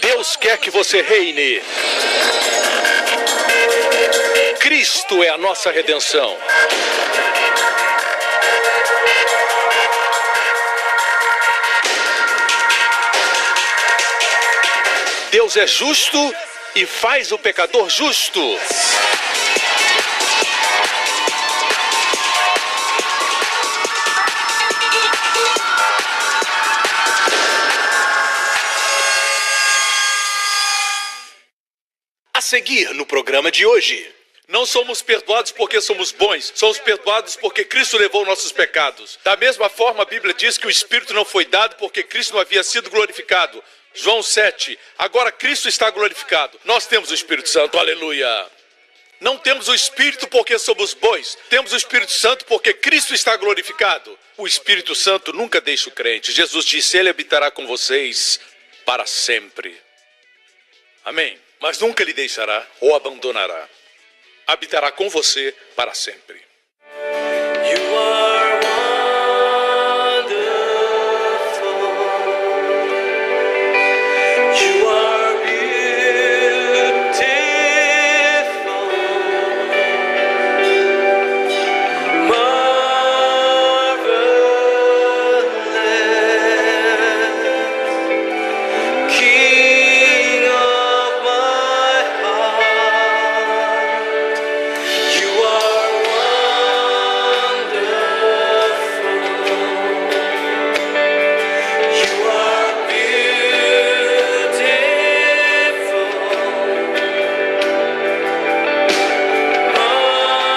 Deus quer que você reine. Cristo é a nossa redenção. Deus é justo e faz o pecador justo. A seguir no programa de hoje. Não somos perdoados porque somos bons, somos perdoados porque Cristo levou nossos pecados. Da mesma forma, a Bíblia diz que o Espírito não foi dado porque Cristo não havia sido glorificado. João 7. Agora Cristo está glorificado. Nós temos o Espírito Santo, aleluia. Não temos o Espírito porque somos bons. Temos o Espírito Santo porque Cristo está glorificado. O Espírito Santo nunca deixa o crente. Jesus disse, ele habitará com vocês para sempre. Amém. Mas nunca lhe deixará ou abandonará. Habitará com você para sempre. You are wonderful. You are beautiful. Marvelous. King of my heart. You are wonderful. You are beautiful. Marvelous.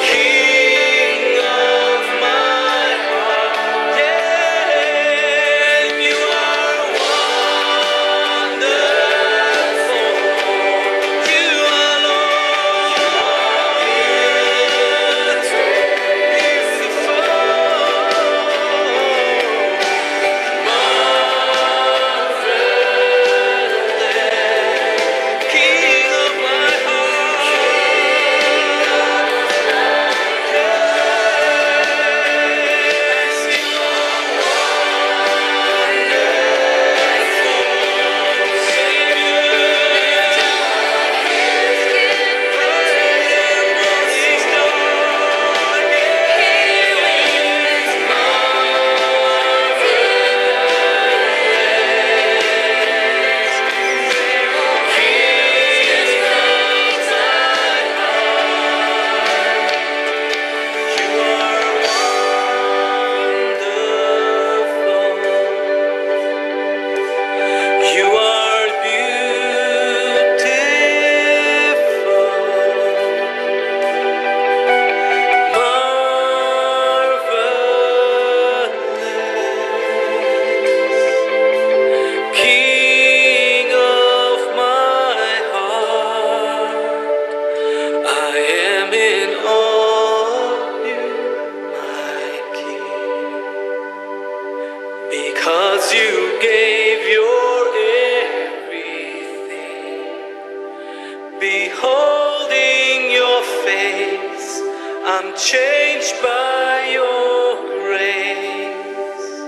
King of my heart. Yeah, you are wonderful. You alone is beautiful. Marvelous. King of my You are beautiful, marvelous, King of my heart. I am in awe of you, my King, because you gave your everything. Beholding your face, I'm changed by your grace.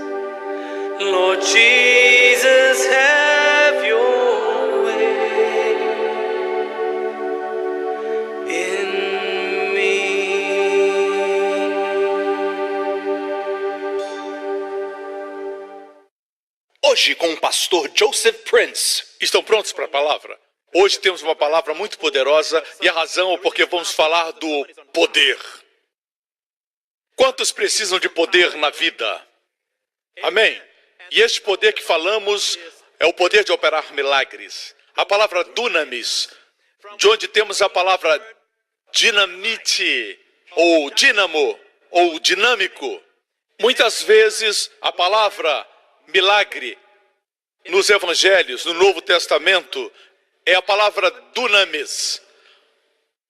Lord Jesus, have your way in me. Hoje com o pastor Joseph Prince. Estão prontos para a palavra? Hoje temos uma palavra muito poderosa e a razão é porque vamos falar do poder. Quantos precisam de poder na vida? Amém? E este poder que falamos é o poder de operar milagres. A palavra dunamis, de onde temos a palavra dinamite, ou dínamo, ou dinâmico. Muitas vezes a palavra milagre nos evangelhos, no Novo Testamento, é a palavra dunamis.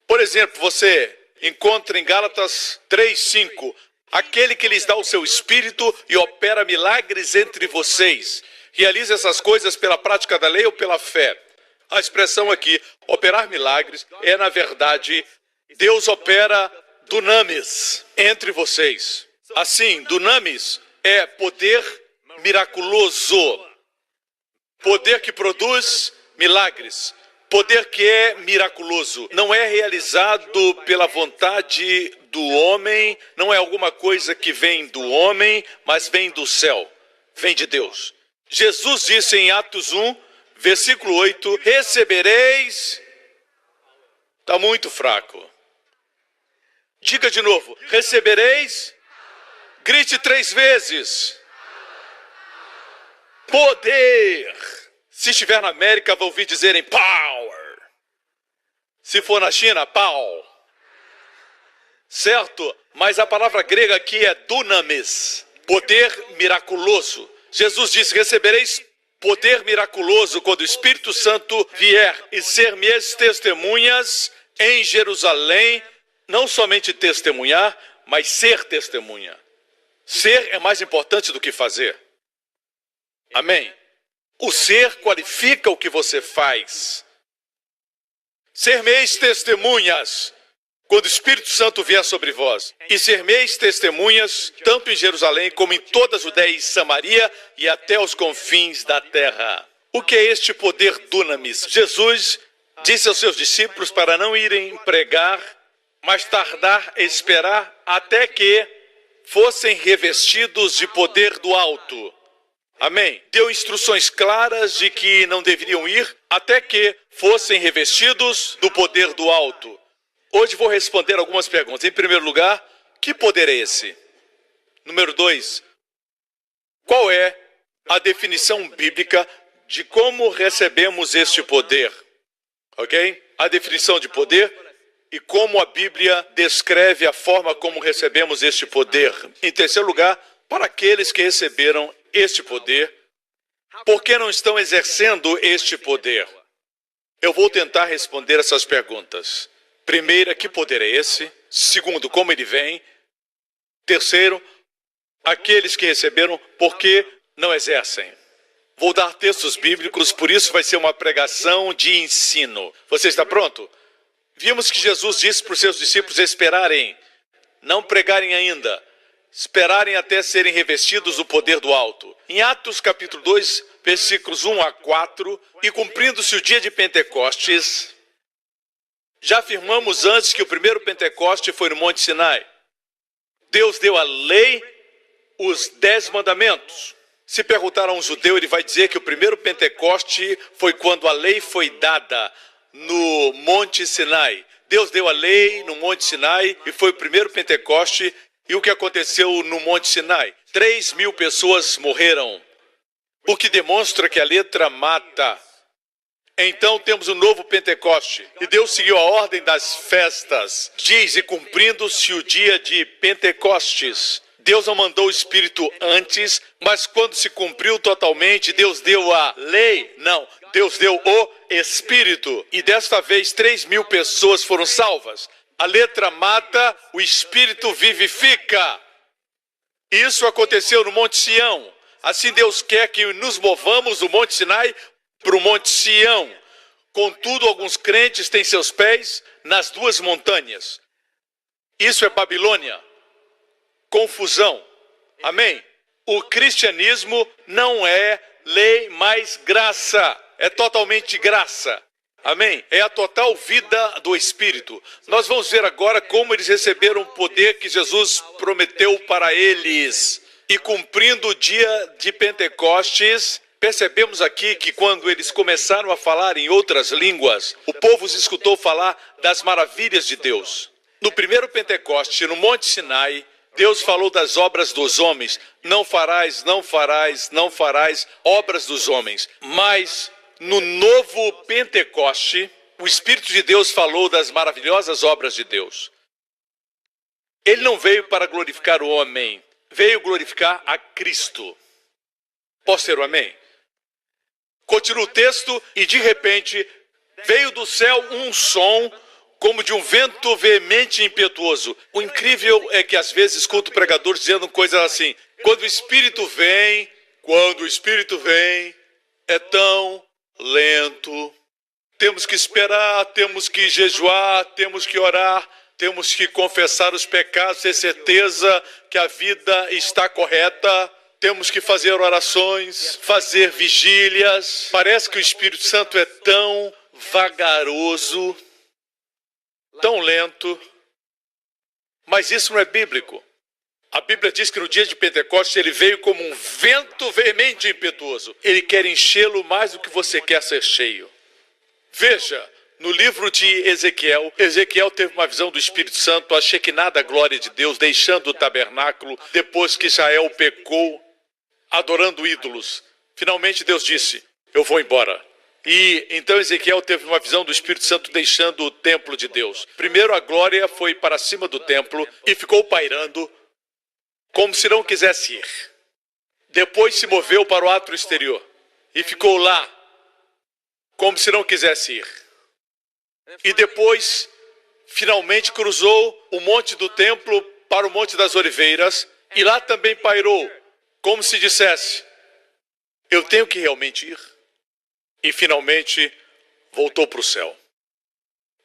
Por exemplo, você encontra em Gálatas 3:5, aquele que lhes dá o seu espírito e opera milagres entre vocês. Realiza essas coisas pela prática da lei ou pela fé. A expressão aqui, operar milagres, é na verdade, Deus opera dunamis entre vocês. Assim, dunamis é poder miraculoso, poder que produz milagres, poder que é miraculoso. Não é realizado pela vontade do homem, não é alguma coisa que vem do homem, mas vem do céu, vem de Deus. Jesus disse em Atos 1, versículo 8, recebereis... Está muito fraco. Diga de novo, recebereis... Grite 3 vezes. Poder. Se estiver na América, vão ouvir dizerem power. Se for na China, pau. Certo? Mas a palavra grega aqui é dunamis. Poder miraculoso. Jesus disse, recebereis poder miraculoso quando o Espírito Santo vier e ser minhas testemunhas em Jerusalém. Não somente testemunhar, mas ser testemunha. Ser é mais importante do que fazer. Amém? O ser qualifica o que você faz. Ser-me-eis testemunhas quando o Espírito Santo vier sobre vós. E ser-me-eis testemunhas tanto em Jerusalém como em toda a Judéia e Samaria e até os confins da terra. O que é este poder dunamis? Jesus disse aos seus discípulos para não irem pregar, mas tardar, esperar até que fossem revestidos de poder do alto. Amém? Deu instruções claras de que não deveriam ir até que fossem revestidos do poder do alto. Hoje vou responder algumas perguntas. Em primeiro lugar, que poder é esse? Número 2, qual é a definição bíblica de como recebemos este poder? Ok? A definição de poder e como a Bíblia descreve a forma como recebemos este poder. Em terceiro lugar, para aqueles que receberam este poder, por que não estão exercendo este poder? Eu vou tentar responder essas perguntas. Primeira, que poder é esse? Segundo, como ele vem? Terceiro, aqueles que receberam, por que não exercem? Vou dar textos bíblicos, por isso vai ser uma pregação de ensino. Você está pronto? Vimos que Jesus disse para os seus discípulos esperarem, não pregarem ainda, esperarem até serem revestidos do poder do alto. Em Atos capítulo 2, versículos 1 a 4, e cumprindo-se o dia de Pentecostes, já afirmamos antes que o primeiro Pentecoste foi no Monte Sinai. Deus deu a lei, os 10 mandamentos. Se perguntar a um judeu, ele vai dizer que o primeiro Pentecoste foi quando a lei foi dada no Monte Sinai. Deus deu a lei no Monte Sinai e foi o primeiro Pentecoste. E o que aconteceu no Monte Sinai? 3.000 pessoas morreram, o que demonstra que a letra mata. Então temos o novo Pentecoste. E Deus seguiu a ordem das festas. Diz, e cumprindo-se o dia de Pentecostes. Deus não mandou o Espírito antes, mas quando se cumpriu totalmente, Deus deu a lei. Não, Deus deu o Espírito. E desta vez 3.000 pessoas foram salvas. A letra mata, o Espírito vivifica. Isso aconteceu no Monte Sião. Assim Deus quer que nos movamos do Monte Sinai para o Monte Sião. Contudo, alguns crentes têm seus pés nas duas montanhas. Isso é Babilônia. Confusão. Amém? O cristianismo não é lei, mas graça. É totalmente graça. Amém? É a total vida do Espírito. Nós vamos ver agora como eles receberam o poder que Jesus prometeu para eles. E cumprindo o dia de Pentecostes, percebemos aqui que quando eles começaram a falar em outras línguas, o povo os escutou falar das maravilhas de Deus. No primeiro Pentecoste, no Monte Sinai, Deus falou das obras dos homens. Não farás, não farás, não farás obras dos homens. Mas no novo Pentecoste, o Espírito de Deus falou das maravilhosas obras de Deus. Ele não veio para glorificar o homem, veio glorificar a Cristo. Posso ter um amém? Continua o texto e de repente veio do céu um som como de um vento veemente e impetuoso. O incrível é que às vezes escuto pregadores dizendo coisas assim: quando o Espírito vem, é tão lento. Temos que esperar, temos que jejuar, temos que orar. Temos que confessar os pecados, ter certeza que a vida está correta. Temos que fazer orações, fazer vigílias. Parece que o Espírito Santo é tão vagaroso, tão lento, mas isso não é bíblico. A Bíblia diz que no dia de Pentecostes ele veio como um vento veemente e impetuoso. Ele quer enchê-lo mais do que você quer ser cheio. Veja, no livro de Ezequiel, Ezequiel teve uma visão do Espírito Santo, a Shekinah da glória de Deus, deixando o tabernáculo depois que Israel pecou, adorando ídolos. Finalmente Deus disse, eu vou embora. E então Ezequiel teve uma visão do Espírito Santo deixando o templo de Deus. Primeiro a glória foi para cima do templo e ficou pairando como se não quisesse ir. Depois se moveu para o átrio exterior e ficou lá como se não quisesse ir. E depois finalmente cruzou o monte do templo para o Monte das Oliveiras e lá também pairou como se dissesse, eu tenho que realmente ir. E finalmente voltou para o céu.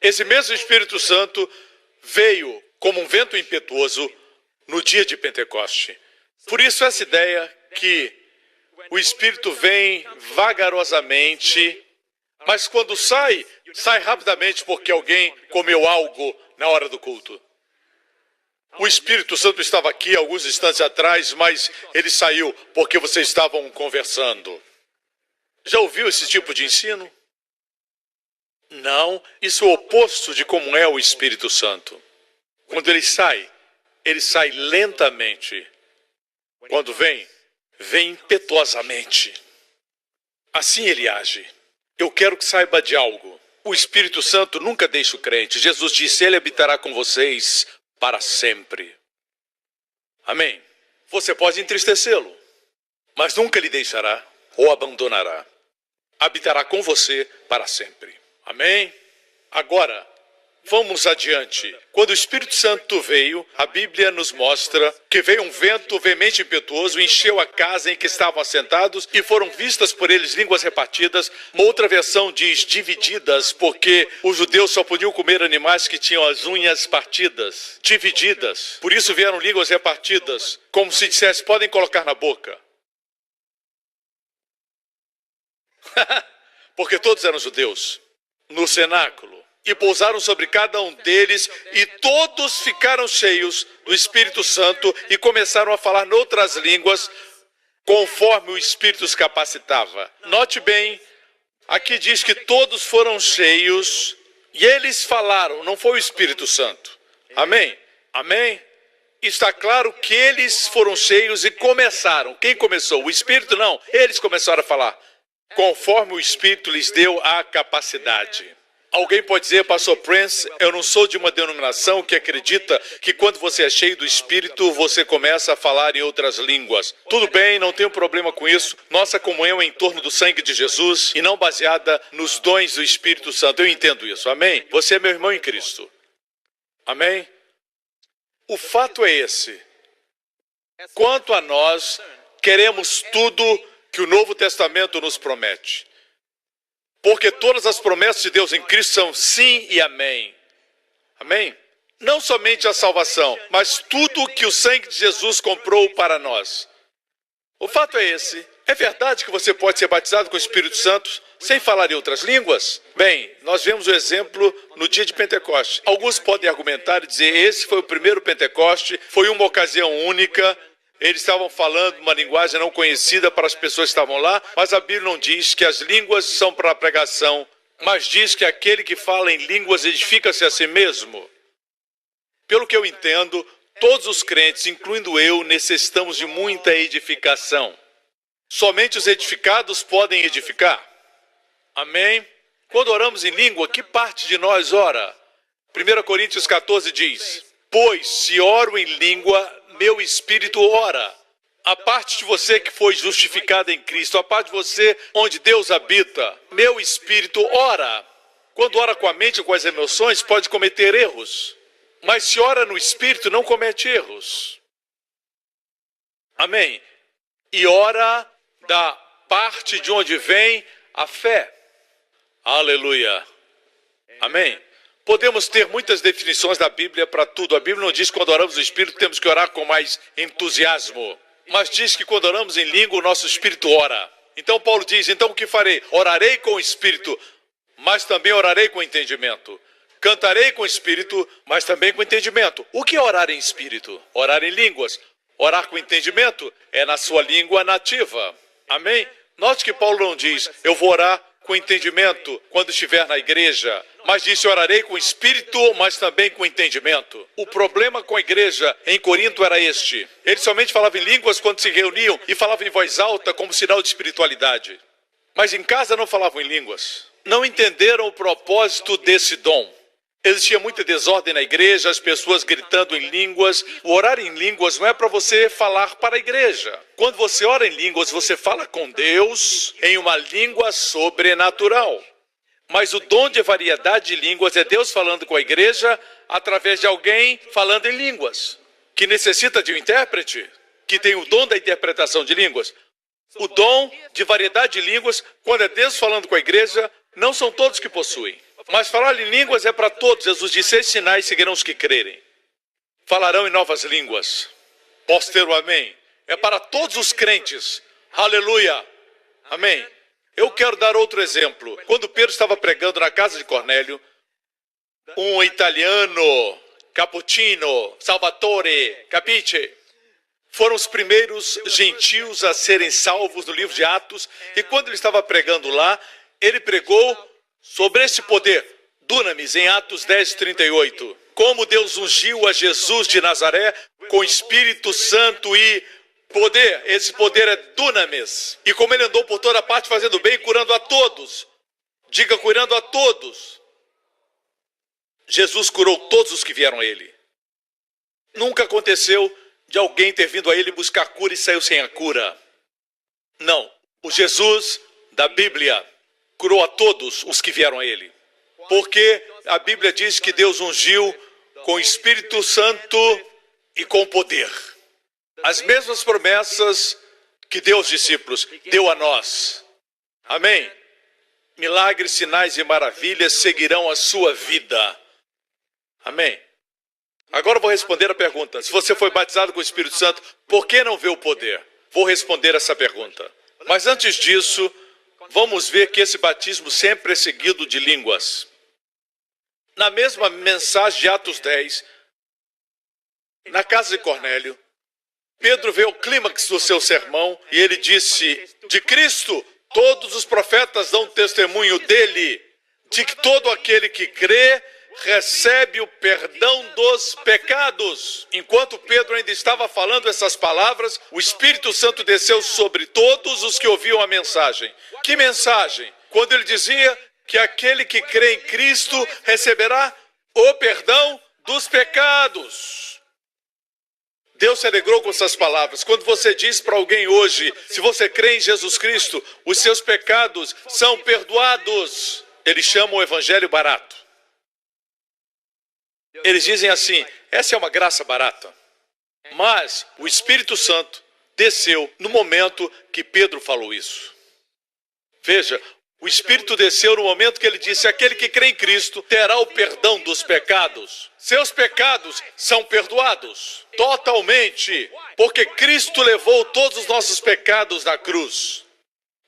Esse mesmo Espírito Santo veio como um vento impetuoso no dia de Pentecoste. Por isso essa ideia que o Espírito vem vagarosamente, mas quando sai rapidamente porque alguém comeu algo na hora do culto. O Espírito Santo estava aqui alguns instantes atrás, mas ele saiu porque vocês estavam conversando. Já ouviu esse tipo de ensino? Não, isso é o oposto de como é o Espírito Santo. Quando ele sai lentamente. Quando vem impetuosamente. Assim ele age. Eu quero que saiba de algo. O Espírito Santo nunca deixa o crente. Jesus disse, ele habitará com vocês para sempre. Amém? Você pode entristecê-lo, mas nunca lhe deixará ou abandonará. Habitará com você para sempre. Amém? Agora, vamos adiante. Quando o Espírito Santo veio, a Bíblia nos mostra que veio um vento veemente e impetuoso, encheu a casa em que estavam assentados e foram vistas por eles línguas repartidas. Uma outra versão diz divididas, porque os judeus só podiam comer animais que tinham as unhas partidas. Divididas. Por isso vieram línguas repartidas, como se dissesse, podem colocar na boca. Porque todos eram judeus, no cenáculo, e pousaram sobre cada um deles, e todos ficaram cheios do Espírito Santo e começaram a falar noutras línguas, conforme o Espírito os capacitava. Note bem, aqui diz que todos foram cheios, e eles falaram, não foi o Espírito Santo. Amém? Amém? Está claro que eles foram cheios e começaram. Quem começou? O Espírito? Não, eles começaram a falar. Conforme o Espírito lhes deu a capacidade. Alguém pode dizer, Pastor Prince, eu não sou de uma denominação que acredita que quando você é cheio do Espírito, você começa a falar em outras línguas. Tudo bem, não tenho problema com isso. Nossa comunhão é em torno do sangue de Jesus e não baseada nos dons do Espírito Santo. Eu entendo isso, amém? Você é meu irmão em Cristo. Amém? O fato é esse. Quanto a nós, queremos tudo que o Novo Testamento nos promete. Porque todas as promessas de Deus em Cristo são sim e amém. Amém? Não somente a salvação, mas tudo que o sangue de Jesus comprou para nós. O fato é esse. É verdade que você pode ser batizado com o Espírito Santo sem falar em outras línguas? Bem, nós vemos o exemplo no dia de Pentecoste. Alguns podem argumentar e dizer, esse foi o primeiro Pentecoste, foi uma ocasião única. Eles estavam falando uma linguagem não conhecida para as pessoas que estavam lá, mas a Bíblia não diz que as línguas são para a pregação, mas diz que aquele que fala em línguas edifica-se a si mesmo. Pelo que eu entendo, todos os crentes, incluindo eu, necessitamos de muita edificação. Somente os edificados podem edificar. Amém? Quando oramos em língua, que parte de nós ora? 1 Coríntios 14 diz, pois se oro em língua, meu espírito ora. A parte de você que foi justificada em Cristo, a parte de você onde Deus habita, meu espírito ora. Quando ora com a mente ou com as emoções, pode cometer erros. Mas se ora no espírito, não comete erros. Amém? E ora da parte de onde vem a fé. Aleluia. Amém? Podemos ter muitas definições da Bíblia para tudo. A Bíblia não diz que quando oramos no Espírito temos que orar com mais entusiasmo, mas diz que quando oramos em língua o nosso Espírito ora. Então Paulo diz, então o que farei? Orarei com o Espírito, mas também orarei com entendimento. Cantarei com o Espírito, mas também com entendimento. O que é orar em Espírito? Orar em línguas. Orar com entendimento é na sua língua nativa. Amém? Note que Paulo não diz, eu vou orar com entendimento quando estiver na igreja, mas disse, orarei com espírito, mas também com entendimento. O problema com a igreja em Corinto era este. Eles somente falavam em línguas quando se reuniam e falavam em voz alta como sinal de espiritualidade. Mas em casa não falavam em línguas. Não entenderam o propósito desse dom. Existia muita desordem na igreja, as pessoas gritando em línguas. O orar em línguas não é para você falar para a igreja. Quando você ora em línguas, você fala com Deus em uma língua sobrenatural. Mas o dom de variedade de línguas é Deus falando com a igreja através de alguém falando em línguas, que necessita de um intérprete, que tem o dom da interpretação de línguas. O dom de variedade de línguas, quando é Deus falando com a igreja, não são todos que possuem. Mas falar em línguas é para todos. Jesus disse, esses sinais seguirão os que crerem. Falarão em novas línguas. Posso ter o amém? É para todos os crentes. Aleluia. Amém. Eu quero dar outro exemplo. Quando Pedro estava pregando na casa de Cornélio, um italiano, Cappuccino, Salvatore, Capiche, foram os primeiros gentios a serem salvos no livro de Atos. E quando ele estava pregando lá, ele pregou sobre esse poder, dunamis, em Atos 10:38. Como Deus ungiu a Jesus de Nazaré com Espírito Santo e poder. Esse poder é dunamis. E como ele andou por toda parte fazendo bem e curando a todos. Diga, curando a todos. Jesus curou todos os que vieram a ele. Nunca aconteceu de alguém ter vindo a ele buscar cura e saiu sem a cura. Não. O Jesus da Bíblia curou a todos os que vieram a ele. Porque a Bíblia diz que Deus ungiu com o Espírito Santo e com poder. As mesmas promessas que deu aos discípulos, deu a nós. Amém? Milagres, sinais e maravilhas seguirão a sua vida. Amém? Agora eu vou responder a pergunta. Se você foi batizado com o Espírito Santo, por que não vê o poder? Vou responder essa pergunta. Mas antes disso, vamos ver que esse batismo sempre é seguido de línguas. Na mesma mensagem de Atos 10, na casa de Cornélio, Pedro vê o clímax do seu sermão e ele disse, de Cristo, todos os profetas dão testemunho dele, de que todo aquele que crê recebe o perdão dos pecados. Enquanto Pedro ainda estava falando essas palavras, o Espírito Santo desceu sobre todos os que ouviam a mensagem. Que mensagem? Quando ele dizia que aquele que crê em Cristo receberá o perdão dos pecados. Deus se alegrou com essas palavras. Quando você diz para alguém hoje, se você crê em Jesus Cristo, os seus pecados são perdoados. Eles chamam o evangelho barato. Eles dizem assim, essa é uma graça barata. Mas o Espírito Santo desceu no momento que Pedro falou isso. Veja, o Espírito desceu no momento que ele disse, aquele que crê em Cristo terá o perdão dos pecados. Seus pecados são perdoados totalmente, porque Cristo levou todos os nossos pecados na cruz.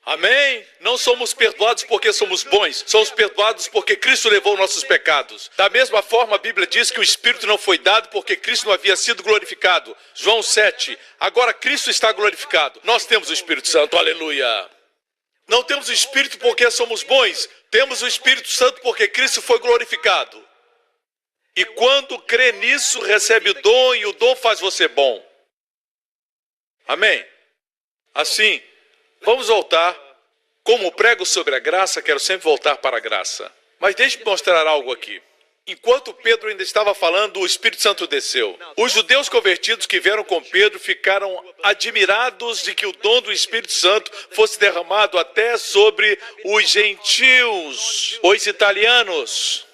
Amém? Não somos perdoados porque somos bons, somos perdoados porque Cristo levou nossos pecados. Da mesma forma, a Bíblia diz que o Espírito não foi dado porque Cristo não havia sido glorificado. João 7. Agora Cristo está glorificado. Nós temos o Espírito Santo, aleluia. Não temos o Espírito porque somos bons, temos o Espírito Santo porque Cristo foi glorificado. E quando crê nisso, recebe o dom e o dom faz você bom. Amém? Assim, vamos voltar. Como prego sobre a graça, quero sempre voltar para a graça. Mas deixe-me mostrar algo aqui. Enquanto Pedro ainda estava falando, o Espírito Santo desceu. Os judeus convertidos que vieram com Pedro ficaram admirados de que o dom do Espírito Santo fosse derramado até sobre os gentios, os italianos,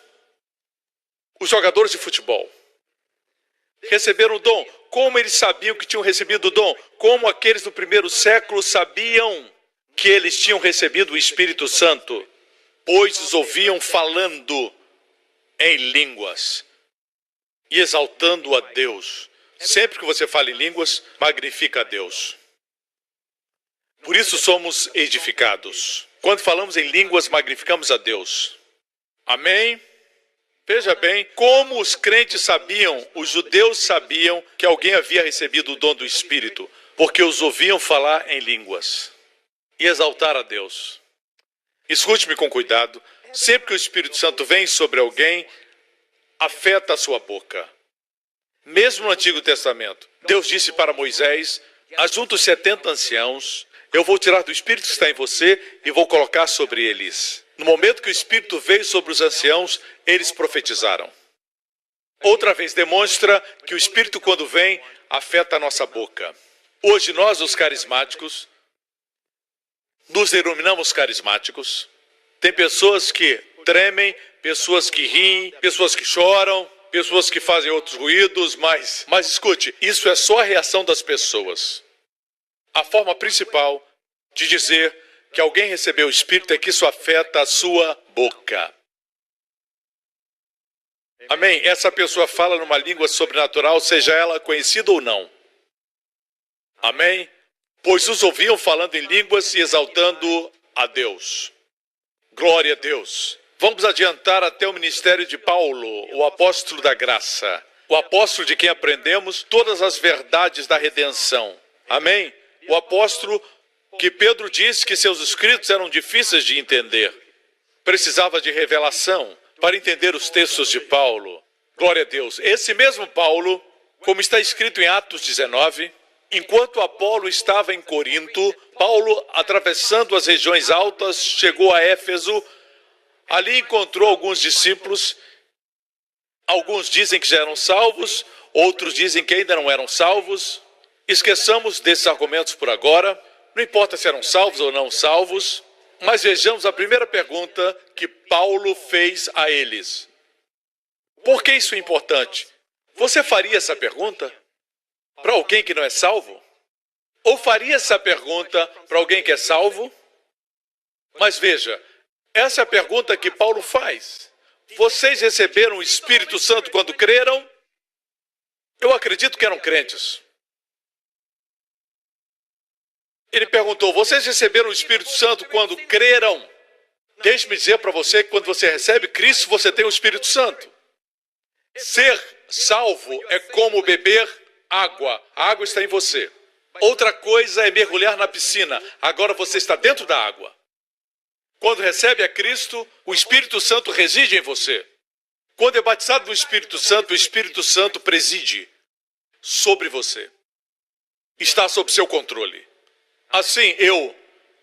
os jogadores de futebol. Receberam o dom. Como eles sabiam que tinham recebido o dom? Como aqueles do primeiro século sabiam que eles tinham recebido o Espírito Santo? Pois os ouviam falando em línguas e exaltando a Deus. Sempre que você fala em línguas, magnifica a Deus. Por isso somos edificados. Quando falamos em línguas, magnificamos a Deus. Amém? Veja bem, como os crentes sabiam, os judeus sabiam que alguém havia recebido o dom do Espírito, porque os ouviam falar em línguas e exaltar a Deus. Escute-me com cuidado. Sempre que o Espírito Santo vem sobre alguém, afeta a sua boca. Mesmo no Antigo Testamento, Deus disse para Moisés: ajunta os 70 anciãos, eu vou tirar do Espírito que está em você e vou colocar sobre eles. No momento que o Espírito veio sobre os anciãos, eles profetizaram. Outra vez demonstra que o Espírito, quando vem, afeta a nossa boca. Hoje nós, os carismáticos, nos denominamos carismáticos. Tem pessoas que tremem, pessoas que riem, pessoas que choram, pessoas que fazem outros ruídos, mas escute, isso é só a reação das pessoas. A forma principal de dizer que alguém recebeu o Espírito é que isso afeta a sua boca. Amém? Essa pessoa fala numa língua sobrenatural, seja ela conhecida ou não. Amém? Pois os ouviam falando em línguas e exaltando a Deus. Glória a Deus. Vamos adiantar até o ministério de Paulo, o apóstolo da graça. O apóstolo de quem aprendemos todas as verdades da redenção. Amém? O apóstolo que Pedro disse que seus escritos eram difíceis de entender. Precisava de revelação para entender os textos de Paulo. Glória a Deus. Esse mesmo Paulo, como está escrito em Atos 19, enquanto Apolo estava em Corinto, Paulo, atravessando as regiões altas, chegou a Éfeso. Ali encontrou alguns discípulos. Alguns dizem que já eram salvos, outros dizem que ainda não eram salvos. Esqueçamos desses argumentos por agora. Não importa se eram salvos ou não salvos, mas vejamos a primeira pergunta que Paulo fez a eles. Por que isso é importante? Você faria essa pergunta para alguém que não é salvo? Ou faria essa pergunta para alguém que é salvo? Mas veja, essa é a pergunta que Paulo faz. Vocês receberam o Espírito Santo quando creram? Eu acredito que eram crentes. Ele perguntou, vocês receberam o Espírito Santo quando creram? Deixe-me dizer para você que quando você recebe Cristo, você tem o Espírito Santo. Ser salvo é como beber água. A água está em você. Outra coisa é mergulhar na piscina. Agora você está dentro da água. Quando recebe a Cristo, o Espírito Santo reside em você. Quando é batizado no Espírito Santo preside sobre você. Está sob seu controle. Assim, eu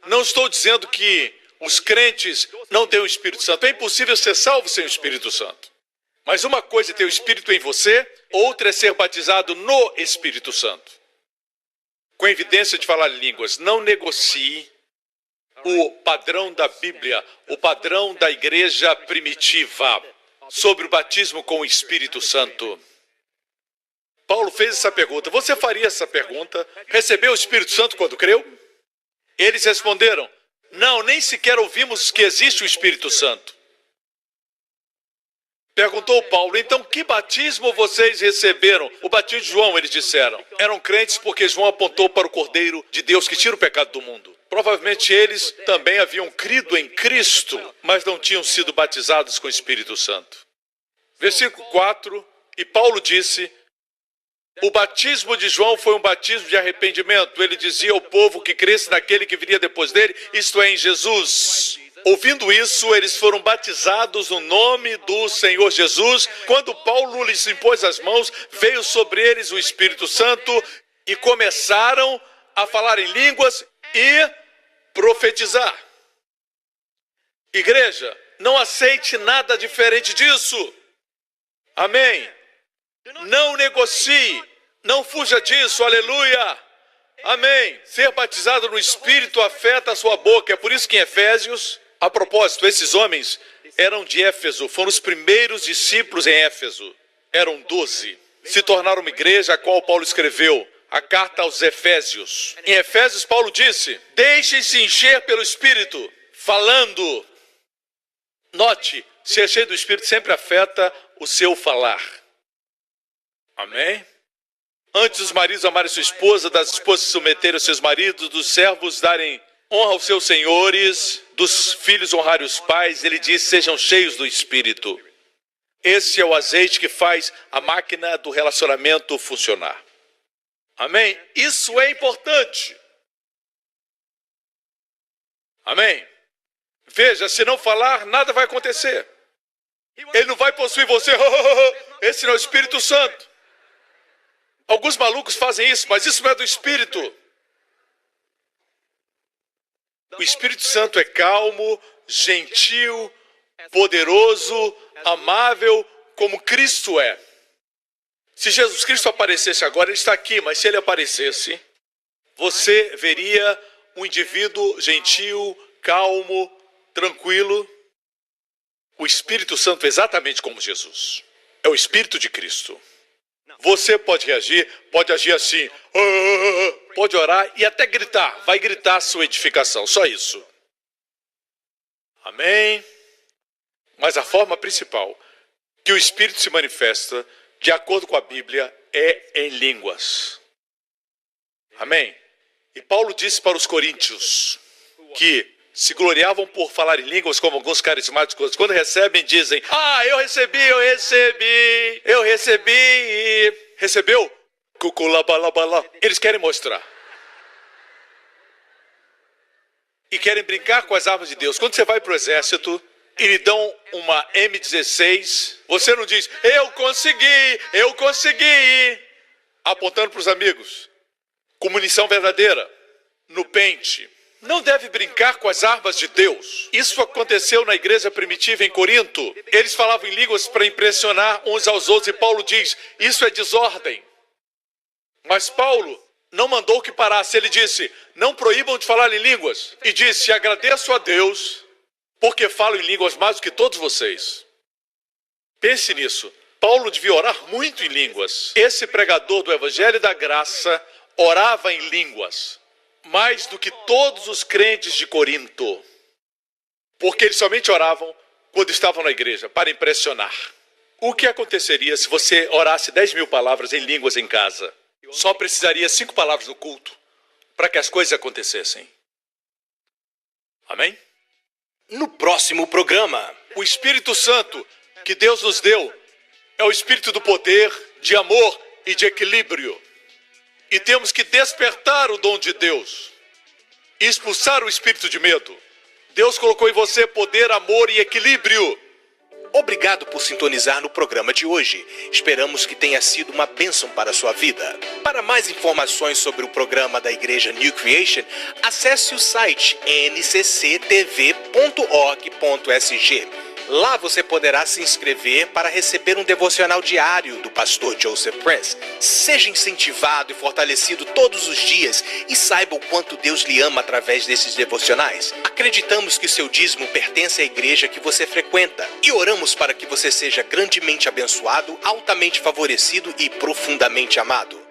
não estou dizendo que os crentes não têm o Espírito Santo. É impossível ser salvo sem o Espírito Santo. Mas uma coisa é ter o Espírito em você, outra é ser batizado no Espírito Santo. Com evidência de falar línguas. Não negocie o padrão da Bíblia, o padrão da igreja primitiva sobre o batismo com o Espírito Santo. Paulo fez essa pergunta. Você faria essa pergunta? Recebeu o Espírito Santo quando creu? Eles responderam, não, nem sequer ouvimos que existe o Espírito Santo. Perguntou Paulo, então que batismo vocês receberam? O batismo de João, eles disseram. Eram crentes porque João apontou para o Cordeiro de Deus que tira o pecado do mundo. Provavelmente eles também haviam crido em Cristo, mas não tinham sido batizados com o Espírito Santo. Versículo 4, e Paulo disse, o batismo de João foi um batismo de arrependimento. Ele dizia ao povo que cresce naquele que viria depois dele, isto é, em Jesus. Ouvindo isso, eles foram batizados no nome do Senhor Jesus. Quando Paulo lhes impôs as mãos, veio sobre eles o Espírito Santo e começaram a falar em línguas e profetizar. Igreja, não aceite nada diferente disso. Amém. Não negocie, não fuja disso, aleluia. Amém. Ser batizado no Espírito afeta a sua boca. É por isso que em Efésios, a propósito, esses homens eram de Éfeso, foram os primeiros discípulos em Éfeso. Eram 12. Se tornaram uma igreja a qual Paulo escreveu a carta aos Efésios. Em Efésios, Paulo disse, deixem-se encher pelo Espírito, falando, note, Ser cheio do Espírito sempre afeta o seu falar. Amém? Antes dos maridos amarem sua esposa, das esposas se submeterem aos seus maridos, dos servos darem honra aos seus senhores, dos filhos honrarem os pais, ele diz, sejam cheios do Espírito. Esse é o azeite que faz a máquina do relacionamento funcionar. Amém? Isso é importante. Amém? Veja, se não falar, nada vai acontecer. Ele não vai possuir você. Esse não é o Espírito Santo. Alguns malucos fazem isso, mas isso não é do Espírito. O Espírito Santo é calmo, gentil, poderoso, amável, como Cristo é. Se Jesus Cristo aparecesse agora, ele está aqui, mas se ele aparecesse, você veria um indivíduo gentil, calmo, tranquilo. O Espírito Santo é exatamente como Jesus. É o Espírito de Cristo. Você pode reagir, pode agir assim, pode orar e até gritar. Vai gritar a sua edificação, só isso. Amém? Mas a forma principal que o Espírito se manifesta, de acordo com a Bíblia, é em línguas. Amém? E Paulo disse para os coríntios que se gloriavam por falar em línguas, como alguns carismáticos, quando recebem, dizem, eu recebi. Recebeu? Eles querem mostrar. E querem brincar com as armas de Deus. Quando você vai para o exército e lhe dão uma M16, você não diz, eu consegui, apontando para os amigos, com munição verdadeira, no pente. Não deve brincar com as armas de Deus. Isso aconteceu na igreja primitiva em Corinto. Eles falavam em línguas para impressionar uns aos outros. E Paulo diz, isso é desordem. Mas Paulo não mandou que parasse. Ele disse, não proíbam de falar em línguas. E disse, agradeço a Deus, porque falo em línguas mais do que todos vocês. Pense nisso. Paulo devia orar muito em línguas. Esse pregador do Evangelho da Graça orava em línguas. Mais do que todos os crentes de Corinto. Porque eles somente oravam quando estavam na igreja, para impressionar. O que aconteceria se você orasse 10.000 palavras em línguas em casa? Só precisaria 5 palavras no culto para que as coisas acontecessem. Amém? No próximo programa, o Espírito Santo que Deus nos deu é o Espírito do poder, de amor e de equilíbrio. E temos que despertar o dom de Deus e expulsar o espírito de medo. Deus colocou em você poder, amor e equilíbrio. Obrigado por sintonizar no programa de hoje. Esperamos que tenha sido uma bênção para a sua vida. Para mais informações sobre o programa da Igreja New Creation, acesse o site ncctv.org.sg. Lá você poderá se inscrever para receber um devocional diário do pastor Joseph Prince. Seja incentivado e fortalecido todos os dias e saiba o quanto Deus lhe ama através desses devocionais. Acreditamos que seu dízimo pertence à igreja que você frequenta e oramos para que você seja grandemente abençoado, altamente favorecido e profundamente amado.